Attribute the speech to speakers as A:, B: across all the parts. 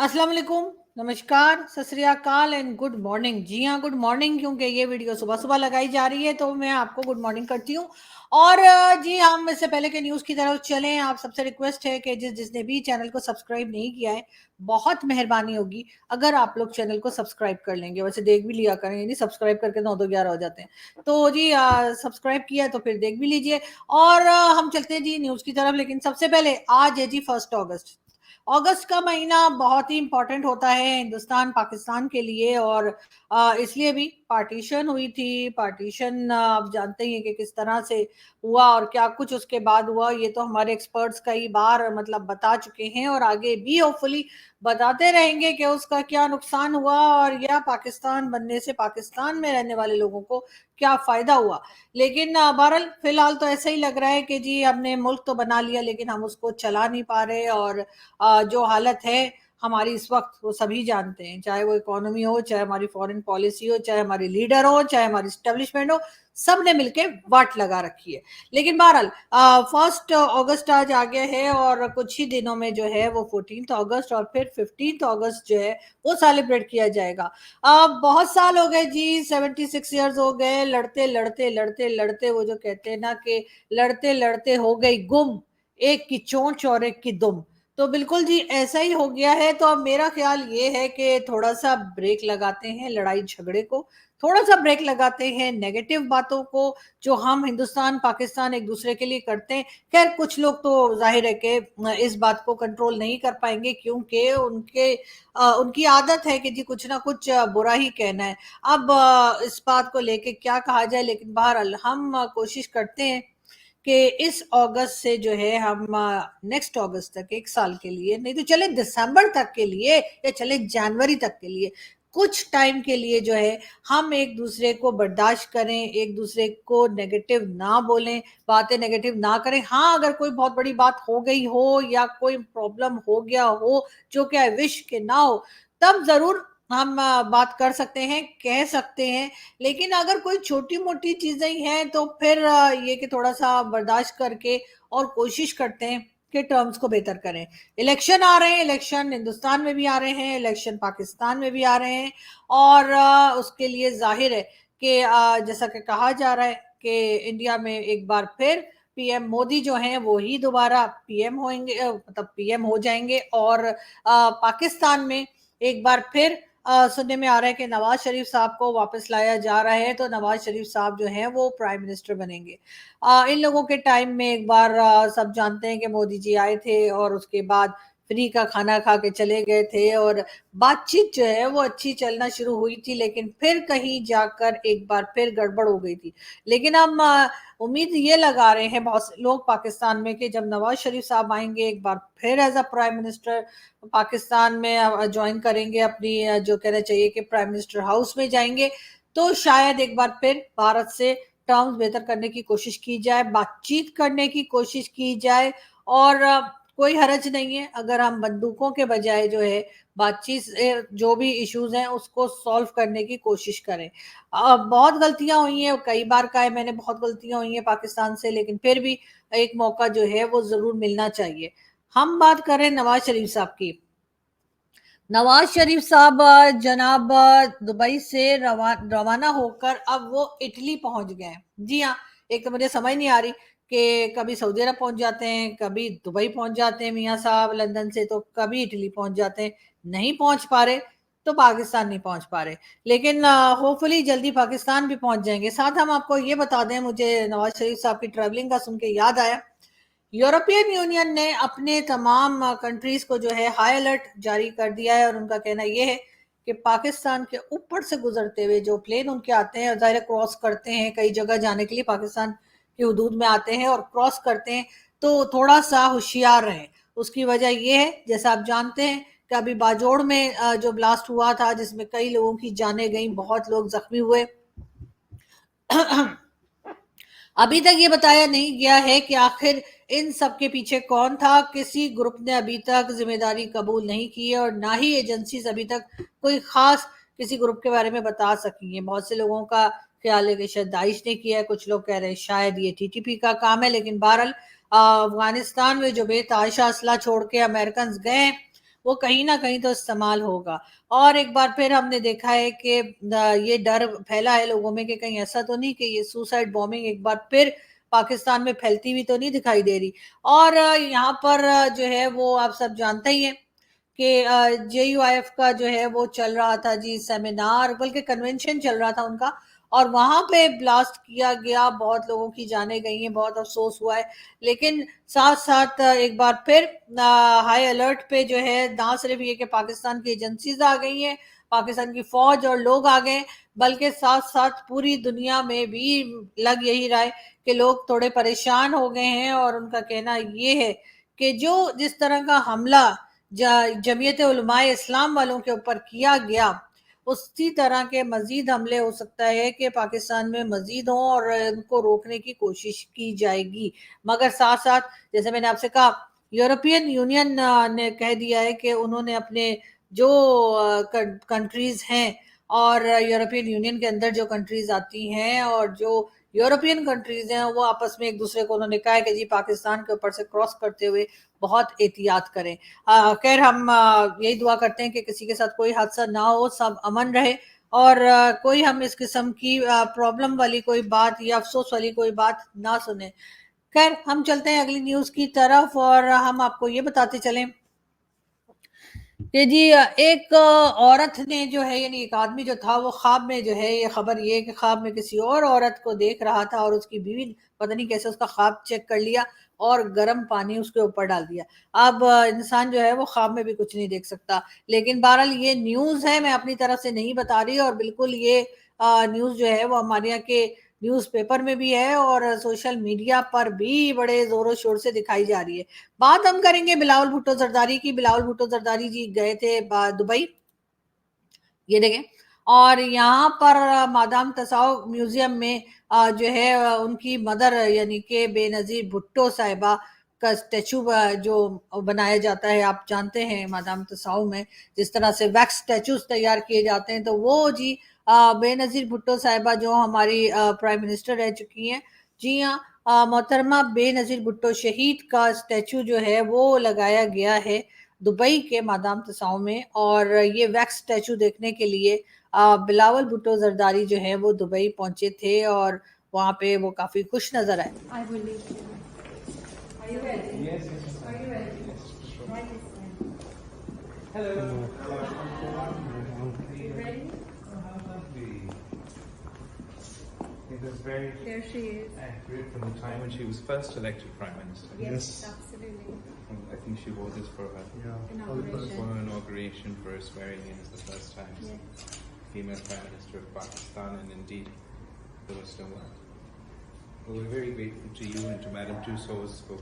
A: अस्सलाम वालेकुम, नमस्कार, सत श्री अकाल एंड गुड मॉर्निंग। जी हाँ, गुड मॉर्निंग, क्योंकि ये वीडियो सुबह सुबह लगाई जा रही है तो मैं आपको गुड मॉर्निंग करती हूँ। और जी, हम इससे पहले के न्यूज़ की तरफ चलें। आप सबसे रिक्वेस्ट है कि जिसने भी चैनल को सब्सक्राइब नहीं किया है, बहुत मेहरबानी होगी अगर आप लोग चैनल को सब्सक्राइब कर लेंगे। वैसे देख भी लिया करें, नहीं सब्सक्राइब करके 9 2 11 हो जाते हैं। तो जी, सब्सक्राइब किया तो फिर देख भी लीजिए। और हम चलते हैं जी न्यूज़ की तरफ, लेकिन सबसे पहले आज है जी 1 अगस्त। अगस्त का महीना बहुत ही इंपॉर्टेंट होता है हिंदुस्तान पाकिस्तान के लिए। और इसलिए भी पार्टीशन हुई थी। पार्टीशन आप जानते ही हैं कि किस तरह से हुआ और क्या कुछ उसके बाद हुआ। ये तो हमारे एक्सपर्ट्स कई बार मतलब बता चुके हैं और आगे भी होपफुली बताते रहेंगे कि उसका क्या नुकसान हुआ और या पाकिस्तान बनने से पाकिस्तान में रहने वाले लोगों को क्या फायदा हुआ। लेकिन बहरहाल फिलहाल तो ऐसा ही लग रहा है कि जी हमने मुल्क तो बना लिया लेकिन हम उसको चला नहीं पा रहे। और जो हालत है हमारी इस वक्त वो सभी जानते हैं, चाहे वो इकोनॉमी हो, चाहे हमारी फॉरेन पॉलिसी हो, चाहे हमारे लीडर हो, चाहे हमारी स्टेब्लिशमेंट हो, सब ने मिलकर वाट लगा रखी है। लेकिन बहरहाल 1 अगस्त आज आ गया है और कुछ ही दिनों में जो है वो 14 अगस्त और फिर 15 अगस्त जो है वो सेलिब्रेट किया जाएगा। बहुत साल हो गए जी, 76 ईयर्स हो गए लड़ते लड़ते लड़ते लड़ते। वो जो कहते हैं ना कि लड़ते लड़ते हो गई गुम, एक की चोंच और एक की दुम। तो बिल्कुल जी ऐसा ही हो गया है। तो अब मेरा ख्याल ये है कि थोड़ा सा ब्रेक लगाते हैं लड़ाई झगड़े को, थोड़ा सा ब्रेक लगाते हैं नेगेटिव बातों को जो हम हिंदुस्तान पाकिस्तान एक दूसरे के लिए करते हैं। खैर कुछ लोग तो जाहिर है कि इस बात को कंट्रोल नहीं कर पाएंगे, क्योंकि उनकी आदत है कि जी कुछ ना कुछ बुरा ही कहना है। अब इस बात को लेके क्या कहा जाए, लेकिन बहरहाल हम कोशिश करते हैं कि इस अगस्त से जो है हम नेक्स्ट अगस्त तक 1 साल के लिए, नहीं तो चले दिसंबर तक के लिए या चले जनवरी तक के लिए, कुछ टाइम के लिए जो है हम एक दूसरे को बर्दाश्त करें, एक दूसरे को नेगेटिव ना बोलें, बातें नेगेटिव ना करें। हाँ, अगर कोई बहुत बड़ी बात हो गई हो या कोई प्रॉब्लम हो गया हो जो कि आई विश के ना हो, तब जरूर हम बात कर सकते हैं, कह सकते हैं। लेकिन अगर कोई छोटी-मोटी चीज़ें ही हैं तो फिर ये कि थोड़ा-सा बर्दाश्त करके और कोशिश करते हैं कि टर्म्स को बेहतर करें। इलेक्शन आ रहे हैं, इलेक्शन हिंदुस्तान में भी आ रहे हैं, इलेक्शन पाकिस्तान में भी आ रहे हैं। और उसके लिए ज़ाहिर है कि जैसा कि कहा जा रहा है कि इंडिया में एक बार फिर पीएम मोदी जो हैं वो ही दोबारा पीएम होंगे, मतलब पीएम हो जाएँगे। और पाकिस्तान में एक बार फिर सुनने में आ रहा है कि नवाज शरीफ साहब को वापस लाया जा रहा है, तो नवाज शरीफ साहब जो हैं वो प्राइम मिनिस्टर बनेंगे। इन लोगों के टाइम में एक बार सब जानते हैं कि मोदी जी आए थे और उसके बाद फ्री का खाना खा के चले गए थे और बातचीत जो है वो अच्छी चलना शुरू हुई थी, लेकिन फिर कहीं जाकर एक बार फिर गड़बड़ हो गई थी। लेकिन हम उम्मीद ये लगा रहे हैं बहुत से लोग पाकिस्तान में कि जब नवाज शरीफ साहब आएंगे एक बार फिर as a prime minister Pakistan में ज्वाइन करेंगे अपनी जो कहना चाहिए कि प्राइम मिनिस्टर हाउस में जाएंगे, तो शायद एक बार फिर भारत से टर्म्स बेहतर करने की कोशिश की जाए, बातचीत करने की कोशिश की जाए। और कोई हरज नहीं है अगर हम बंदूकों के बजाय जो है बातचीत से जो भी इश्यूज हैं उसको सॉल्व करने की कोशिश करें। बहुत गलतियां हुई हैं, कई बार कहा है मैंने, बहुत गलतियां हुई हैं पाकिस्तान से, लेकिन फिर भी एक मौका जो है वो जरूर मिलना चाहिए। हम बात करें नवाज शरीफ साहब की। नवाज शरीफ साहब जनाब दुबई से रवाना होकर अब वो इटली पहुंच गए हैं। जी हाँ, एक तो मुझे समझ नहीं आ रही कि कभी सऊदी अरब पहुंच जाते हैं, कभी दुबई पहुंच जाते हैं मियाँ साहब लंदन से, तो कभी इटली पहुंच जाते हैं। नहीं पहुंच पा रहे तो पाकिस्तान नहीं पहुंच पा रहे, लेकिन होपफुली जल्दी पाकिस्तान भी पहुंच जाएंगे। साथ हम आपको ये बता दें, मुझे नवाज शरीफ साहब की ट्रैवलिंग का सुन के याद आया, यूरोपियन यूनियन ने अपने तमाम कंट्रीज को जो है हाई अलर्ट जारी कर दिया है। और उनका कहना यह है कि पाकिस्तान के ऊपर से गुजरते हुए जो प्लेन उनके आते हैं, ज़ाहिर क्रॉस करते हैं कई जगह जाने के लिए, पाकिस्तान की हदूद में आते हैं और क्रॉस करते हैं, तो थोड़ा सा होशियार रहें। उसकी वजह यह है, जैसा आप जानते हैं कि अभी बाजोड़ में जो ब्लास्ट हुआ था जिसमें कई लोगों की जानें गई, बहुत लोग जख्मी हुए। अभी तक ये बताया नहीं गया है कि आखिर इन सब के पीछे कौन था। किसी ग्रुप ने अभी तक जिम्मेदारी कबूल नहीं की है और ना ही एजेंसीज अभी तक कोई खास किसी ग्रुप के बारे में बता सकी है। बहुत से लोगों का ख्याल है कि शायद दाइश ने किया है, कुछ लोग कह रहे हैं शायद ये टीटीपी का काम है। लेकिन बहरहाल अफगानिस्तान में जो बेतहाशा असला छोड़ के अमेरिकन गए, वो कहीं ना कहीं तो इस्तेमाल होगा। और एक बार फिर हमने देखा है कि ये डर फैला है लोगों में कि कहीं ऐसा तो नहीं कि ये सुसाइड बॉम्बिंग एक बार फिर पाकिस्तान में फैलती हुई तो नहीं दिखाई दे रही। और यहाँ पर जो है वो आप सब जानते ही हैं कि JUIF का जो है वो चल रहा था जी सेमिनार, बल्कि कन्वेंशन चल रहा था उनका, और वहां पे ब्लास्ट किया गया, बहुत लोगों की जानें गई हैं, बहुत अफसोस हुआ है। लेकिन साथ साथ एक बार फिर हाई अलर्ट पे जो है ना सिर्फ ये कि पाकिस्तान की एजेंसीज आ गई हैं, पाकिस्तान की फौज और लोग आ गए, बल्कि साथ साथ पूरी दुनिया में भी लग यही रहा है कि लोग थोड़े परेशान हो गए हैं। और उनका कहना ये है कि जो जिस तरह का हमला जमीयत उलमाए इस्लाम वालों के ऊपर किया गया, उसी तरह के मजीद हमले हो सकता है कि पाकिस्तान में मजीद हों और उनको रोकने की कोशिश की जाएगी। मगर साथ साथ जैसे मैंने आपसे कहा, यूरोपियन यूनियन ने कह दिया है कि उन्होंने अपने जो कंट्रीज हैं, और यूरोपियन यूनियन के अंदर जो कंट्रीज आती हैं और जो यूरोपियन कंट्रीज हैं, वो आपस में एक दूसरे को उन्होंने कहा है कि जी पाकिस्तान के ऊपर से क्रॉस करते हुए बहुत एहतियात करें। खैर हम यही दुआ करते हैं कि किसी के साथ कोई हादसा ना हो, सब अमन रहे, और कोई हम इस किस्म की प्रॉब्लम वाली कोई बात या अफसोस वाली कोई बात ना सुने। खैर हम चलते हैं अगली न्यूज की तरफ, और हम आपको ये बताते चलें कि जी एक औरत ने जो है, यानी एक आदमी जो था, वो ख्वाब में जो है, ये खबर ये कि ख्वाब में किसी और औरत को देख रहा था, और उसकी बीवी पता नहीं कैसे उसका ख्वाब चेक कर लिया और गर्म पानी उसके ऊपर डाल दिया। अब इंसान जो है वो ख्वाब में भी कुछ नहीं देख सकता। लेकिन बहरहाल ये न्यूज़ है, मैं अपनी तरफ से नहीं बता रही, और बिल्कुल ये न्यूज़ जो है वो हमारे यहाँ के न्यूज़पेपर में भी है और सोशल मीडिया पर भी बड़े जोरों शोर से दिखाई जा रही है। बात हम करेंगे बिलावल भुट्टो जरदारी की। बिलावल भुट्टो जरदारी जी गए थे दुबई, ये देखें, और यहाँ पर मादाम तसाव म्यूजियम में जो है उनकी मदर यानी कि बेनजीर भुट्टो साहिबा का स्टैचू जो बनाया जाता है। आप जानते हैं मादाम तसाव में जिस तरह से वैक्स स्टैचूज तैयार किए जाते हैं, तो वो जी बेनजीर भुट्टो साहिबा जो हमारी प्राइम मिनिस्टर रह चुकी हैं, जी हाँ, मोहतरमा बेनजीर भुट्टो शहीद का स्टैचू जो है वो लगाया गया है दुबई के मादाम तसाव में। और ये वैक्स स्टैचू देखने के लिए बिलावल भुट्टो जरदारी जो है वो दुबई पहुंचे थे, और वहां पे वो काफी खुश नजर आए।
B: It was very there she is. Accurate from the time when she was first elected Prime Minister.
C: Yes, absolutely.
B: I think she wore this for her inauguration, for her swearing in as the first time female Prime Minister of Pakistan, and indeed there was no one. Well, we're very grateful to you and to Madam Tussauds for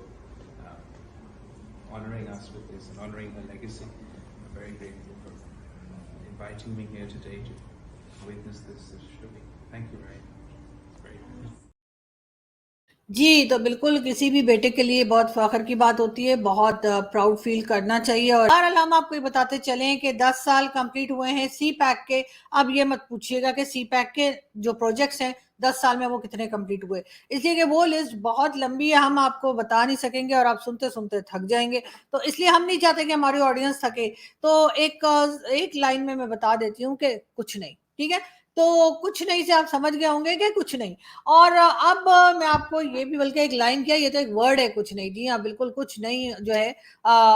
B: honouring us with this and honouring her legacy. We're very grateful for inviting me here today to witness this showing. Thank you very much.
A: जी, तो बिल्कुल किसी भी बेटे के लिए बहुत फख्र की बात होती है, बहुत प्राउड फील करना चाहिए। और बहरहाल हम आपको ये बताते चलें कि 10 साल कंप्लीट हुए हैं सी पैक के। अब ये मत पूछिएगा कि सी पैक के जो प्रोजेक्ट्स हैं 10 साल में वो कितने कंप्लीट हुए, इसलिए कि वो लिस्ट बहुत लंबी है, हम आपको बता नहीं सकेंगे और आप सुनते सुनते थक जाएंगे। तो इसलिए हम नहीं चाहते कि हमारी ऑडियंस थके। तो एक लाइन में मैं बता देती हूँ कि कुछ नहीं, ठीक है। तो कुछ नहीं से आप समझ गए होंगे कि कुछ नहीं। और अब मैं आपको ये भी, बल्कि एक लाइन क्या, ये तो एक वर्ड है, कुछ नहीं। जी हाँ, बिल्कुल कुछ नहीं जो है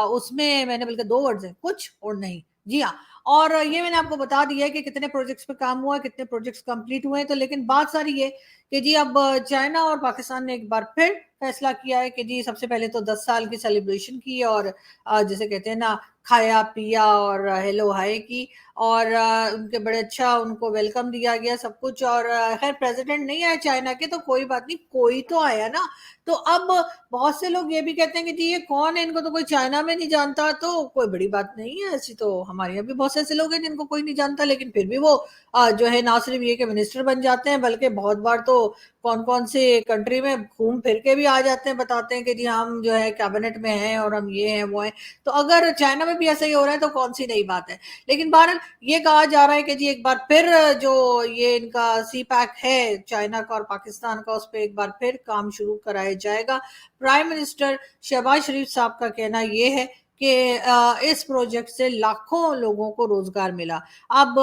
A: उसमें मैंने बल्कि 2 वर्ड्स हैं, कुछ और नहीं। जी हाँ, और ये मैंने आपको बता दिया है कि कितने प्रोजेक्ट्स पे काम हुआ, कितने प्रोजेक्ट्स कंप्लीट हुए हैं। तो लेकिन बात सारी ये कि जी अब चाइना और पाकिस्तान ने एक बार फिर फैसला किया है कि जी सबसे पहले तो 10 साल की सेलिब्रेशन की, और जैसे कहते हैं ना, खाया पिया और हेलो हाय की, और उनके बड़े अच्छा उनको वेलकम दिया गया, सब कुछ। और खैर प्रेसिडेंट नहीं आया चाइना के, तो कोई बात नहीं, कोई तो आया ना। तो अब बहुत से लोग ये भी कहते हैं कि जी ये कौन है, इनको तो कोई चाइना में नहीं जानता। तो कोई बड़ी बात नहीं है, ऐसी तो हमारे यहाँ भी बहुत से ऐसे लोग हैं जिनको कोई नहीं जानता, लेकिन फिर भी वो जो है ना सिर्फ ये कि मिनिस्टर बन जाते हैं, बल्कि बहुत बार तो कौन कौन से कंट्री में घूम फिर के भी आ जाते हैं, बताते हैं कि जी हम जो है कैबिनेट में हैं और हम ये हैं वो हैं। तो अगर चाइना में भी ऐसा ही हो रहा है तो कौन सी नई बात है। लेकिन बहरहाल ये कहा जा रहा है कि जी एक बार फिर जो ये इनका सी पैक है चाइना का और पाकिस्तान का, उस पर एक बार फिर काम शुरू कराया जाएगा। प्राइम मिनिस्टर शहबाज शरीफ साहब का कहना ये है کہ اس پروجیکٹ سے لاکھوں لوگوں کو روزگار ملا. اب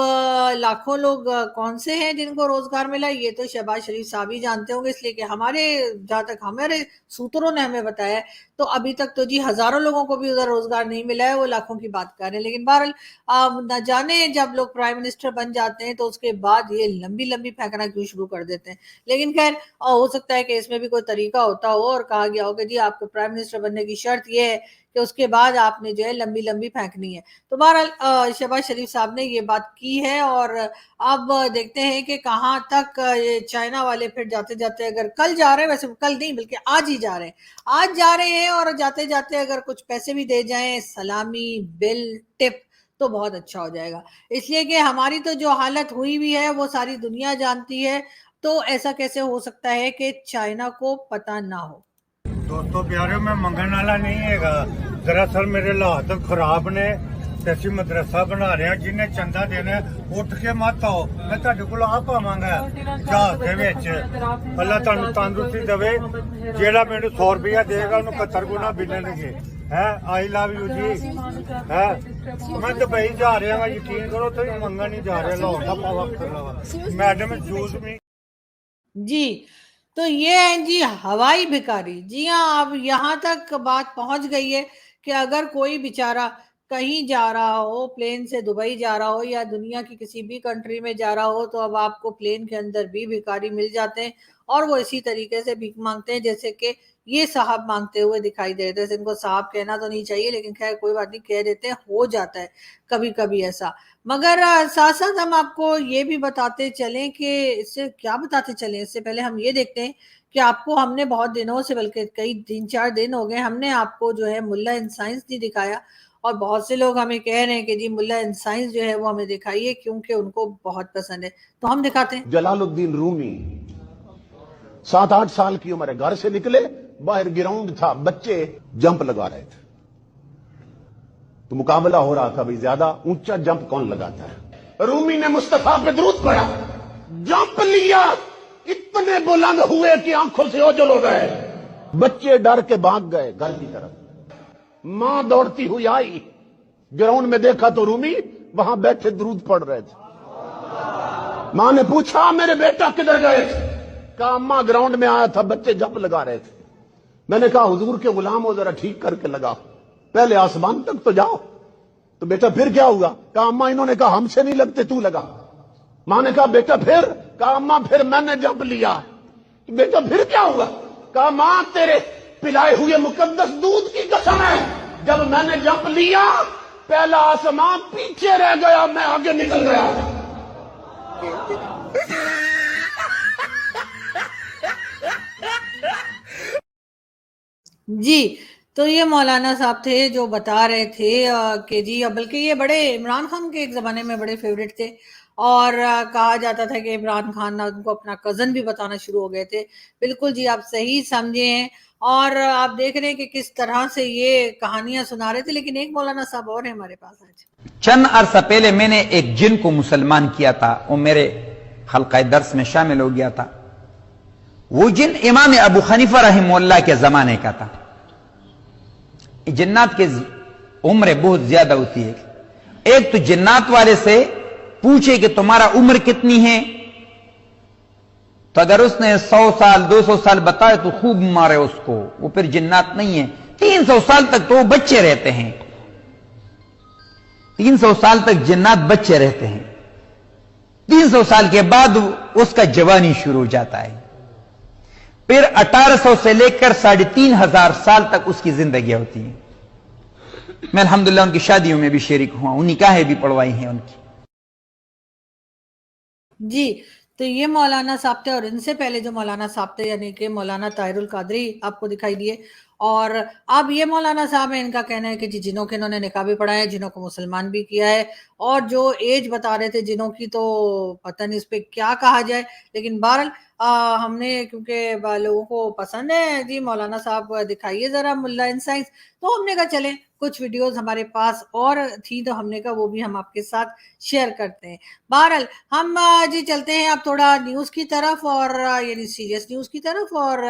A: لاکھوں لوگ کون سے ہیں جن کو روزگار ملا, یہ تو شہباز شریف صاحب ہی جانتے ہوں گے, اس لیے کہ جہاں تک ہمارے سوتروں نے ہمیں بتایا تو ابھی تک تو جی ہزاروں لوگوں کو بھی ادھر روزگار نہیں ملا ہے, وہ لاکھوں کی بات کر رہے ہیں. لیکن بہرحال نہ جانے جب لوگ پرائم منسٹر بن جاتے ہیں تو اس کے بعد یہ لمبی لمبی پھینکنا کیوں شروع کر دیتے ہیں. لیکن خیر ہو سکتا ہے کہ اس میں بھی کوئی طریقہ ہوتا ہو اور کہا گیا ہو کہ جی آپ کو پرائم منسٹر بننے کی شرط یہ ہے کہ اس کے بعد آپ نے جو ہے لمبی لمبی پھینکنی ہے. تو بہرحال شہباز شریف صاحب نے یہ بات کی ہے, اور اب دیکھتے ہیں کہ کہاں تک یہ چائنا والے پھر جاتے جاتے, اگر کل جا رہے ہیں, ویسے کل نہیں بلکہ آج ہی جا رہے ہیں, اور جاتے جاتے اگر کچھ پیسے بھی دے جائیں, سلامی, بل, ٹپ, تو بہت اچھا ہو جائے گا. اس لیے کہ ہماری تو جو حالت ہوئی بھی ہے وہ ساری دنیا جانتی ہے, تو ایسا کیسے ہو سکتا ہے کہ چائنا کو پتہ نہ ہو.
C: دوستو پیارے, میں منگن والا نہیں ہے گا, دراصل میرے حالات خراب نے, ਅਸੀਂ ਮਦਰਸਾ ਬਣਾ ਰਹੇ ਹਾਂ, ਜਿਹਨੇ ਚੰਦਾ ਦੇਣਾ ਉੱਠ ਕੇ ਮਤ ਆਓ, ਮੈਂ ਤੁਹਾਡੇ ਕੋਲ ਆ ਪਾਵਾਂਗਾ ਜਹਾਜ਼ ਦੇ ਵਿੱਚ. ਅੱਲਾ ਤੁਹਾਨੂੰ ਤੰਦਰੁਸਤੀ ਦੇਵੇ, ਜਿਹੜਾ ਮੈਨੂੰ 100 ਰੁਪਇਆ ਦੇਗਾ ਉਹਨੂੰ 71 ਗੁਣਾ ਮਿਲਣਗੇ. ਹੈ ਆਈ ਲਵ ਯੂ ਜੀ. ਹੈ ਮੈਂ ਦੁਬਈ ਜਾ ਰਿਹਾ ਹਾਂ, ਯਕੀਨ ਕਰੋ, ਤੁਸੀਂ ਮੰਗਣ ਨਹੀਂ ਜਾ ਰਿਹਾ, ਲਾਹੌਰ ਦਾ ਪਾਵਾ ਕਰ ਮੈਡਮ ਜੂਸ ਵੀ.
A: جی تو یہ ہیں جی ہوائی بھکاری. جی ہاں, اب یہاں تک بات پہنچ گئی ہے کہ اگر کوئی بیچارہ کہیں جا رہا ہو, پلین سے دبئی جا رہا ہو یا دنیا کی کسی بھی کنٹری میں جا رہا ہو, تو اب آپ کو پلین کے اندر بھی بھکاری مل جاتے ہیں, اور وہ اسی طریقے سے بھیک مانگتے ہیں جیسے کہ یہ صاحب مانگتے ہوئے دکھائی دے رہے تھے. ان کو صاحب کہنا تو نہیں چاہیے, لیکن خیر کوئی بات نہیں, کہہ دیتے ہیں, ہو جاتا ہے کبھی کبھی ایسا. مگر ساتھ ساتھ ہم آپ کو یہ بھی بتاتے چلیں کہ اس سے کیا بتاتے چلیں, اس سے پہلے ہم یہ دیکھتے ہیں کہ آپ کو ہم نے بہت دنوں سے, بلکہ کئی 3-4 دن ہو گئے, ہم نے آپ کو جو ہے ملا ان سائنس نہیں دکھایا, اور بہت سے لوگ ہمیں کہہ رہے ہیں کہ جی ملا ان سائنس جو ہے وہ ہمیں دکھائیے کیونکہ ان کو بہت پسند ہے. تو ہم دکھاتے ہیں.
D: جلال الدین رومی 7-8 سال کی عمر ہے, گھر سے نکلے, باہر گراؤنڈ تھا, بچے جمپ لگا رہے تھے, تو مقابلہ ہو رہا تھا بھئی زیادہ اونچا جمپ کون لگاتا ہے. رومی نے مصطفیٰ پہ درود پڑھا, جمپ لیا, اتنے بلند ہوئے کہ آنکھوں سے اوجل ہو گئے, بچے ڈر کے بھاگ گئے گھر کی طرف. ماں دوڑتی ہوئی آئی, گراؤنڈ میں دیکھا تو رومی وہاں بیٹھے درود پڑھ رہے تھے. ماں نے پوچھا میرے بیٹا کدھر گئے تھے؟ کہا اماں گراؤنڈ میں آیا تھا, بچے جمپ لگا رہے تھے. میں نے کہا حضور کے غلام ہو, ذرا ٹھیک کر کے لگاؤ, پہلے آسمان تک تو جاؤ. تو بیٹا پھر کیا ہوگا؟ کہا اماں انہوں نے کہا ہم سے نہیں لگتے, تو لگا. ماں نے کہا بیٹا پھر؟ کہا اماں پھر میں نے جمپ لیا. بیٹا پھر کیا ہوگا؟ کہا ماں تیرے پلائے ہوئے مقدس دودھ کی قسم ہے, جب میں نے جمپ لیا پہلا آسمان پیچھے رہ گیا, میں آگے نکل گیا.
A: جی تو یہ مولانا صاحب تھے جو بتا رہے تھے کہ جی, بلکہ یہ بڑے عمران خان کے ایک زمانے میں بڑے فیوریٹ تھے, اور کہا جاتا تھا کہ عمران خان ان کو اپنا کزن بھی بتانا شروع ہو گئے تھے. بالکل جی, آپ صحیح سمجھے ہیں, اور آپ دیکھ رہے ہیں کہ کس طرح سے یہ کہانیاں سنا رہے تھے. لیکن ایک مولانا صاحب اور ہیں ہمارے پاس آج.
E: چند عرصہ پہلے میں نے ایک جن کو مسلمان کیا تھا, وہ میرے حلقہ درس میں شامل ہو گیا تھا. وہ جن امام ابو حنیفہ رحمہ اللہ کے زمانے کا تھا. جنات کی عمر بہت زیادہ ہوتی ہے. ایک تو جنات والے سے پوچھے کہ تمہارا عمر کتنی ہے, تو اگر اس نے 100 سال 200 سال بتائے تو خوب مارے اس کو, وہ پھر جنات نہیں ہے. 300 سال تک تو وہ بچے رہتے ہیں, 300 سال تک جنات بچے رہتے ہیں. 300 سال کے بعد اس کا جوانی شروع ہو جاتا ہے. پھر 1800 سے لے کر 3500 سال تک اس کی زندگی ہوتی ہے. میں الحمدللہ ان کی شادیوں میں بھی شریک ہوا, ان نکاحیں بھی پڑھوائی ہیں ان کی.
A: جی تو یہ مولانا صاحب تھے, اور ان سے پہلے جو مولانا صاحب تھے یعنی کہ مولانا طاہر القادری آپ کو دکھائی دیے. اور اب یہ مولانا صاحب ہیں, ان کا کہنا ہے کہ جی جنوں کے انہوں نے نکاح بھی پڑھا ہے, جنوں کو مسلمان بھی کیا ہے, اور جو ایج بتا رہے تھے جنوں کی تو پتہ نہیں اس پہ کیا کہا جائے. لیکن بہرحال हमने क्योंकि लोगों को पसंद है जी मौलाना साहब दिखाइए जरा मुल्ला इनसाइट्स, तो हमने कहा चलें कुछ वीडियोस हमारे पास और थी तो हमने कहा वो भी हम आपके साथ शेयर करते हैं। बहरहाल हम जी चलते हैं अब थोड़ा न्यूज़ की तरफ और यानी सीरियस न्यूज़ की तरफ, और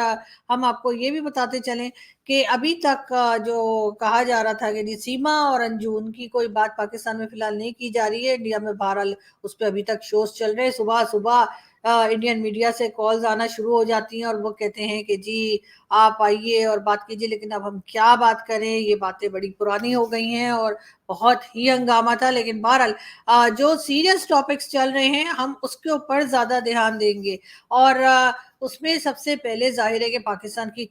A: हम आपको ये भी बताते चलें कि अभी तक जो कहा जा रहा था कि सीमा और अंजू उनकी कोई बात पाकिस्तान में फिलहाल नहीं की जा रही है, इंडिया में बहरहाल उस पर अभी तक शोज चल रहे हैं। सुबह सुबह इंडियन मीडिया से कॉल्स आना शुरू हो जाती हैं और वो कहते हैं कि जी आप आइए और बात कीजिए, लेकिन अब हम क्या बात करें, ये बातें बड़ी पुरानी हो गई हैं और बहुत ही हंगामा था। लेकिन बहरहाल जो सीरियस टॉपिक्स चल रहे हैं हम उसके ऊपर ज़्यादा ध्यान देंगे, और उसमें सबसे पहले जाहिर है कि पाकिस्तान की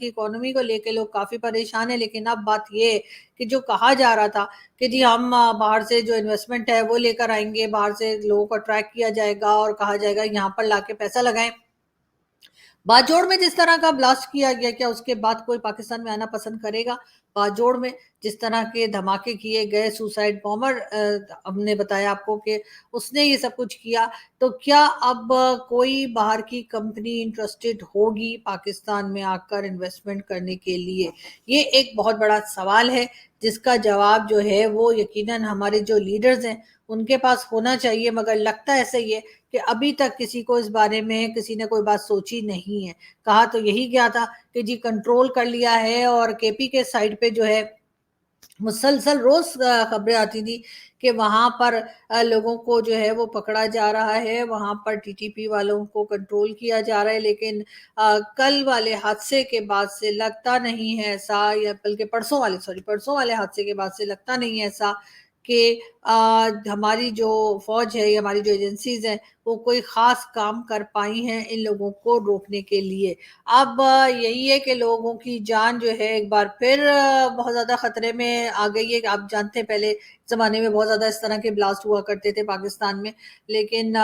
A: इकोनॉमी को लेके लोग काफ़ी परेशान हैं। लेकिन अब बात ये है कि जो कहा जा रहा था कि जी हम बाहर से जो इन्वेस्टमेंट है वो लेकर आएंगे, बाहर से लोगों को अट्रैक्ट किया जाएगा और कहा जाएगा यहाँ पर लाके पैसा लगाएं, बाजोड़ में जिस तरह का ब्लास्ट किया गया, क्या उसके बाद कोई पाकिस्तान में आना पसंद करेगा? बाजोड़ में जिस तरह के धमाके किए गए, सुसाइड बॉम्बर हमने बताया आपको कि उसने ये सब कुछ किया, तो क्या अब कोई बाहर की कंपनी इंटरेस्टेड होगी पाकिस्तान में आकर इन्वेस्टमेंट करने के लिए? ये एक बहुत बड़ा सवाल है जिसका जवाब जो है वो यकीनन हमारे जो लीडर्स हैं उनके पास होना चाहिए, मगर लगता ऐसा ही है कि अभी तक किसी को इस बारे में किसी ने कोई बात सोची नहीं है। कहा तो यही गया था कि जी कंट्रोल कर लिया है, और केपी के साइड पे जो है मुसलसल रोज खबरें आती थी कि वहां पर लोगों को जो है वो पकड़ा जा रहा है, वहां पर टीटीपी वालों को कंट्रोल किया जा रहा है। लेकिन कल वाले हादसे के बाद से लगता नहीं है ऐसा, या बल्कि परसों वाले हादसे के बाद से लगता नहीं है ऐसा कि हमारी जो फौज है या हमारी जो एजेंसीज हैं वो कोई खास काम कर पाई हैं इन लोगों को रोकने के लिए। अब यही है कि लोगों की जान जो है एक बार फिर बहुत ज़्यादा ख़तरे में आ गई है। आप जानते हैं पहले ज़माने में बहुत ज़्यादा इस तरह के ब्लास्ट हुआ करते थे पाकिस्तान में, लेकिन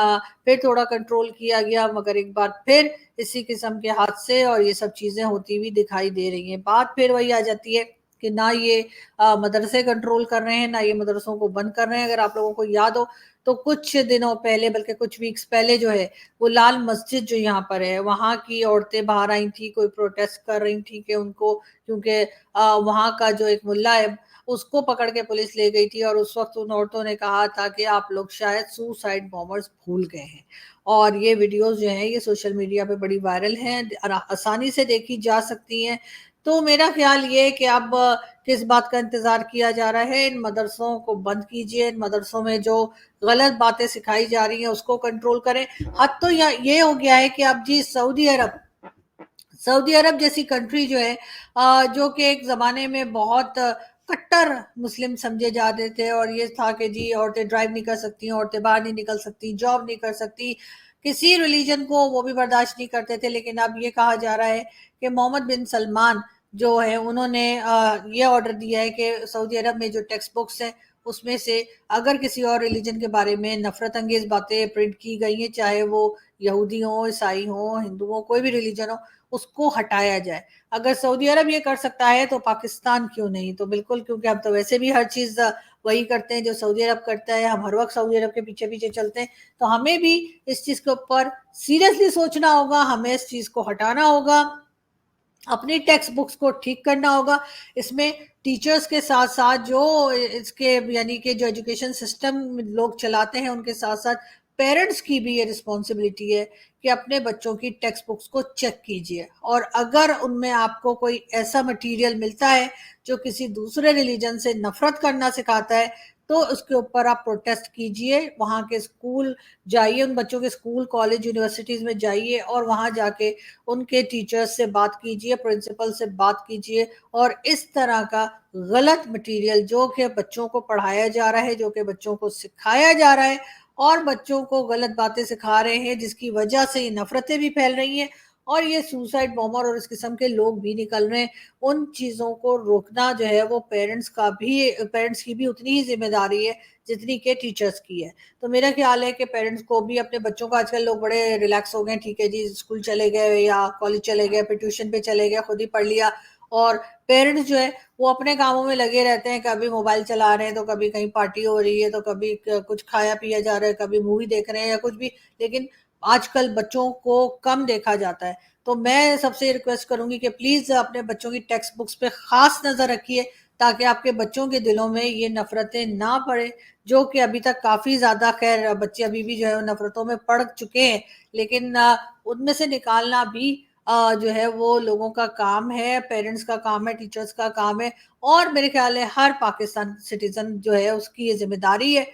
A: फिर थोड़ा कंट्रोल किया गया, मगर एक बार फिर इसी किस्म के हादसे और ये सब चीज़ें होती हुई दिखाई दे रही हैं। बात फिर वही आ जाती है कि ना ये मदरसे कंट्रोल कर रहे हैं, ना ये मदरसों को बंद कर रहे हैं। अगर आप लोगों को याद हो तो कुछ दिनों पहले, बल्कि कुछ वीक्स पहले जो है वो लाल मस्जिद जो यहाँ पर है वहाँ की औरतें बाहर आई थी, कोई प्रोटेस्ट कर रही थी कि उनको, क्योंकि वहाँ का जो एक मुल्ला है उसको पकड़ के पुलिस ले गई थी, और उस वक्त उन औरतों ने कहा था कि आप लोग शायद सुसाइड बॉम्बर्स भूल गए हैं। और ये वीडियोस जो हैं ये सोशल मीडिया पे बड़ी वायरल हैं, आसानी से देखी जा सकती हैं। तो मेरा ख्याल ये है कि अब किस बात का इंतजार किया जा रहा है? इन मदरसों को बंद कीजिए, इन मदरसों में जो गलत बातें सिखाई जा रही हैं उसको कंट्रोल करें। हद तो ये हो गया है कि अब जी सऊदी अरब जैसी कंट्री जो है जो कि एक ज़माने में बहुत कट्टर मुस्लिम समझे जाते थे, और ये था कि जी औरतें ड्राइव नहीं कर सकती, औरतें बाहर नहीं निकल सकती, जॉब नहीं कर सकती, किसी रिलीजन को वो भी बर्दाश्त नहीं करते थे। लेकिन अब ये कहा जा रहा है कि मोहम्मद बिन सलमान जो है उन्होंने ये ऑर्डर दिया है कि सऊदी अरब में जो टेक्स्ट बुक्स हैं उसमें से अगर किसी और रिलीजन के बारे में नफरत अंगेज बातें प्रिंट की गई हैं, चाहे वो यहूदी हो, ईसाई हो, हिंदू हो, कोई भी रिलीजन हो, उसको हटाया जाए। अगर सऊदी अरब ये कर सकता है तो पाकिस्तान क्यों नहीं? तो बिल्कुल, क्योंकि हम तो वैसे भी हर चीज़ वही करते हैं जो सऊदी अरब करता है, हम हर वक्त सऊदी अरब के पीछे पीछे चलते हैं। तो हमें भी इस चीज़ के ऊपर सीरियसली सोचना होगा, हमें इस चीज़ को हटाना होगा, अपनी टेक्स्ट बुक्स को ठीक करना होगा। इसमें टीचर्स के साथ साथ जो इसके यानी कि जो एजुकेशन सिस्टम लोग चलाते हैं उनके साथ साथ पेरेंट्स की भी ये रिस्पॉन्सिबिलिटी है कि अपने बच्चों की टेक्स्ट बुक्स को चेक कीजिए, और अगर उनमें आपको कोई ऐसा मटेरियल मिलता है जो किसी दूसरे रिलीजन से नफरत करना सिखाता है तो उसके ऊपर आप प्रोटेस्ट कीजिए, वहाँ के स्कूल जाइए, उन बच्चों के स्कूल, कॉलेज, यूनिवर्सिटीज़ में जाइए और वहाँ जाके उनके टीचर्स से बात कीजिए, प्रिंसिपल से बात कीजिए, और इस तरह का गलत मटेरियल जो कि बच्चों को पढ़ाया जा रहा है, जो कि बच्चों को सिखाया जा रहा है और बच्चों को गलत बातें सिखा रहे हैं, जिसकी वजह से ये नफरतें भी फैल रही हैं और ये सुसाइड बॉम्बर और इस किस्म के लोग भी निकल रहे हैं। उन चीज़ों को रोकना जो है वो पेरेंट्स की भी उतनी ही जिम्मेदारी है जितनी कि टीचर्स की है। तो मेरा ख्याल है कि पेरेंट्स को भी अपने बच्चों को, आजकल लोग बड़े रिलैक्स हो गए, ठीक है जी स्कूल चले गए या कॉलेज चले गए, फिर ट्यूशन पे चले गए, खुद ही पढ़ लिया, और पेरेंट्स जो है वो अपने कामों में लगे रहते हैं, कभी मोबाइल चला रहे हैं तो कभी कहीं पार्टी हो रही है, तो कभी कुछ खाया पिया जा रहा है, कभी मूवी देख रहे हैं या कुछ भी। लेकिन آج کل بچوں کو کم دیکھا جاتا ہے. تو میں سب سے ریکویسٹ کروں گی کہ پلیز اپنے بچوں کی ٹیکسٹ بکس پہ خاص نظر رکھیے تاکہ آپ کے بچوں کے دلوں میں یہ نفرتیں نہ پڑے، جو کہ ابھی تک کافی زیادہ، خیر بچے ابھی بھی جو ہے نفرتوں میں پڑ چکے ہیں، لیکن ان میں سے نکالنا بھی جو ہے وہ لوگوں کا کام ہے، پیرنٹس کا کام ہے، ٹیچرز کا کام ہے، اور میرے خیال ہے ہر پاکستان سٹیزن جو ہے اس کی یہ ذمہ داری ہے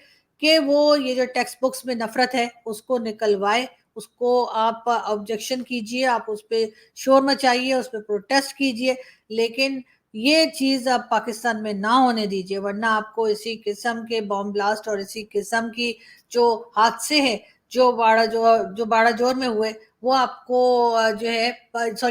A: کہ وہ یہ جو ٹیکسٹ بکس میں نفرت ہے اس کو نکلوائے، اس کو آپ آبجیکشن کیجئے، آپ اس پہ شور مچائیے، اس پہ پروٹیسٹ کیجئے، لیکن یہ چیز اب پاکستان میں نہ ہونے دیجئے، ورنہ آپ کو اسی قسم کے بام بلاسٹ اور اسی قسم کی جو حادثے ہیں جو باڑہ جوڑ میں ہوئے وہ آپ کو جو ہے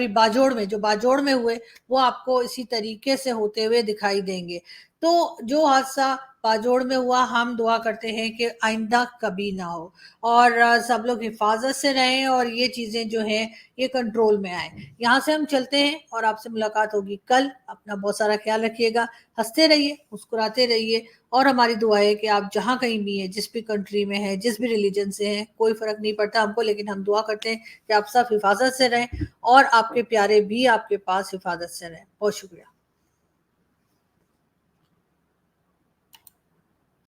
A: باجوڑ میں ہوئے وہ آپ کو اسی طریقے سے ہوتے ہوئے دکھائی دیں گے. تو جو حادثہ باجوڑ میں ہوا، ہم دعا کرتے ہیں کہ آئندہ کبھی نہ ہو، اور سب لوگ حفاظت سے رہیں اور یہ چیزیں جو ہیں یہ کنٹرول میں آئیں. یہاں سے ہم چلتے ہیں اور آپ سے ملاقات ہوگی کل. اپنا بہت سارا خیال رکھیے گا، ہنستے رہیے، مسکراتے رہیے، اور ہماری دعا ہے کہ آپ جہاں کہیں بھی ہیں، جس بھی کنٹری میں ہیں، جس بھی ریلیجن سے ہیں، کوئی فرق نہیں پڑتا ہم کو، لیکن ہم دعا کرتے ہیں کہ آپ سب حفاظت سے رہیں اور آپ کے پیارے بھی آپ کے پاس حفاظت سے رہیں. بہت شکریہ.